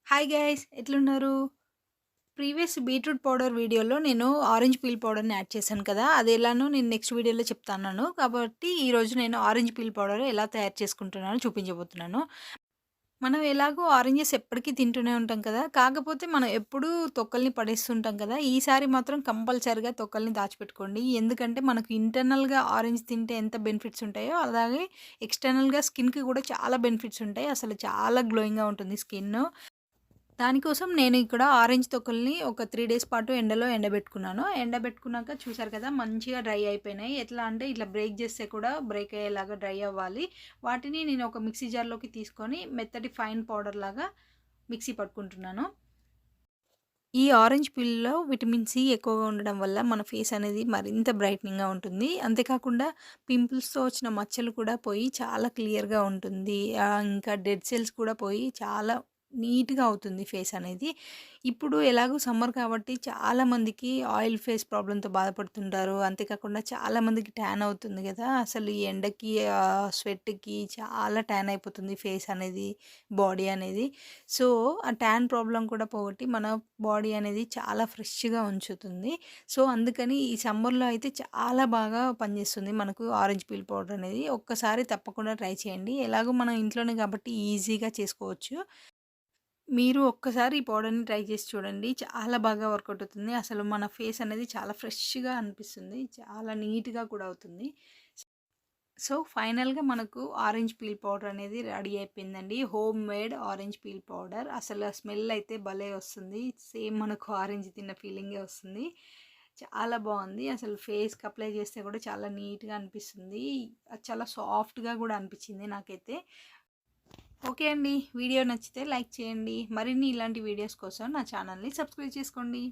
Hi guys ఎట్లున్నారు? Previous beetroot powder వీడియోలో నేను ఆరెంజ్ పీల్ పౌడర్‌ని యాడ్ చేశాను కదా! అది ఎలానో నేను నెక్స్ట్ వీడియోలో చెప్తాన్నాను. కాబట్టి ఈరోజు నేను ఆరెంజ్ పీల్ పౌడర్ ఎలా తయారు చేసుకుంటున్నానో చూపించబోతున్నాను. మనం ఎలాగో ఆరెంజెస్ ఎప్పటికి తింటూనే ఉంటాం కదా! కాకపోతే మనం ఎప్పుడూ తొక్కల్ని పడేస్తుంటాం కదా! ఈసారి మాత్రం కంపల్సరీగా తొక్కల్ని దాచిపెట్టుకోండి. ఎందుకంటే మనకు ఇంటర్నల్‌గా ఆరెంజ్ తింటే ఎంత బెనిఫిట్స్ ఉంటాయో అలాగే ఎక్స్‌టర్నల్‌గా స్కిన్‌కి కూడా చాలా బెనిఫిట్స్ ఉంటాయి. అసలు చాలా గ్లోయింగ్‌గా ఉంటుంది స్కిన్. దానికోసం నేను ఇక్కడ ఆరెంజ్ తొక్కల్ని ఒక 3 డేస్ పాటు ఎండలో ఎండబెట్టుకున్నాను. ఎండబెట్టుకున్నాక చూసారు కదా! మంచిగా డ్రై అయిపోయినాయి. ఎట్లా అంటే ఇట్లా బ్రేక్ చేస్తే కూడా బ్రేక్ అయ్యేలాగా డ్రై అవ్వాలి. వాటిని నేను ఒక మిక్సీ జార్‌లోకి తీసుకొని మెత్తటి ఫైన్ పౌడర్ లాగా మిక్సీ పట్టుకుంటున్నాను. ఈ ఆరెంజ్ పీల్‌లో విటమిన్ సి ఎక్కువగా ఉండడం వల్ల మన ఫేస్ అనేది మరింత బ్రైట్నింగ్‌గా ఉంటుంది. అంతేకాకుండా పింపుల్స్‌తో వచ్చిన మచ్చలు కూడా పోయి చాలా క్లియర్‌గా ఉంటుంది. ఇంకా డెడ్ సెల్స్ కూడా పోయి చాలా నీట్‌గా అవుతుంది ఫేస్ అనేది. ఇప్పుడు ఎలాగో సమ్మర్ కాబట్టి చాలామందికి ఆయిల్ ఫేస్ ప్రాబ్లమ్‌తో బాధపడుతుంటారు. అంతేకాకుండా చాలామందికి ట్యాన్ అవుతుంది కదా! అసలు ఈ ఎండకి స్వెట్‌కి చాలా ట్యాన్ అయిపోతుంది ఫేస్ అనేది, బాడీ అనేది. సో, ఆ ట్యాన్ ప్రాబ్లమ్ కూడా పోగొట్టి మన బాడీ అనేది చాలా ఫ్రెష్‌గా ఉంచుతుంది. సో, అందుకని ఈ సమ్మర్‌లో అయితే చాలా బాగా పనిచేస్తుంది మనకు ఆరెంజ్ పీల్ పౌడర్ అనేది. ఒక్కసారి తప్పకుండా ట్రై చేయండి. ఎలాగో మనం ఇంట్లోనే కాబట్టి ఈజీగా చేసుకోవచ్చు. మీరు ఒక్కసారి ఈ పౌడర్‌ని ట్రై చేసి చూడండి. చాలా బాగా వర్కౌట్ అవుతుంది. అసలు మన ఫేస్ అనేది చాలా ఫ్రెష్‌గా అనిపిస్తుంది. చాలా నీట్‌గా కూడా అవుతుంది. సో, ఫైనల్‌గా మనకు ఆరెంజ్ పీల్ పౌడర్ అనేది రెడీ అయిపోయిందండి. Home made orange peel powder. అసలు ఆ స్మెల్ అయితే భలే వస్తుంది. సేమ్ మనకు ఆరెంజ్ తిన్న ఫీలింగే వస్తుంది. చాలా బావుంది. అసలు ఫేస్‌కి అప్లై చేస్తే కూడా చాలా నీట్‌గా అనిపిస్తుంది. అది చాలా సాఫ్ట్‌గా కూడా అనిపించింది నాకైతే. ఓకే అండి. వీడియో నచ్చితే లైక్ చేయండి. మరిన్ని ఇలాంటి వీడియోస్ కోసం నా ఛానల్‌ని సబ్స్క్రైబ్ చేసుకోండి.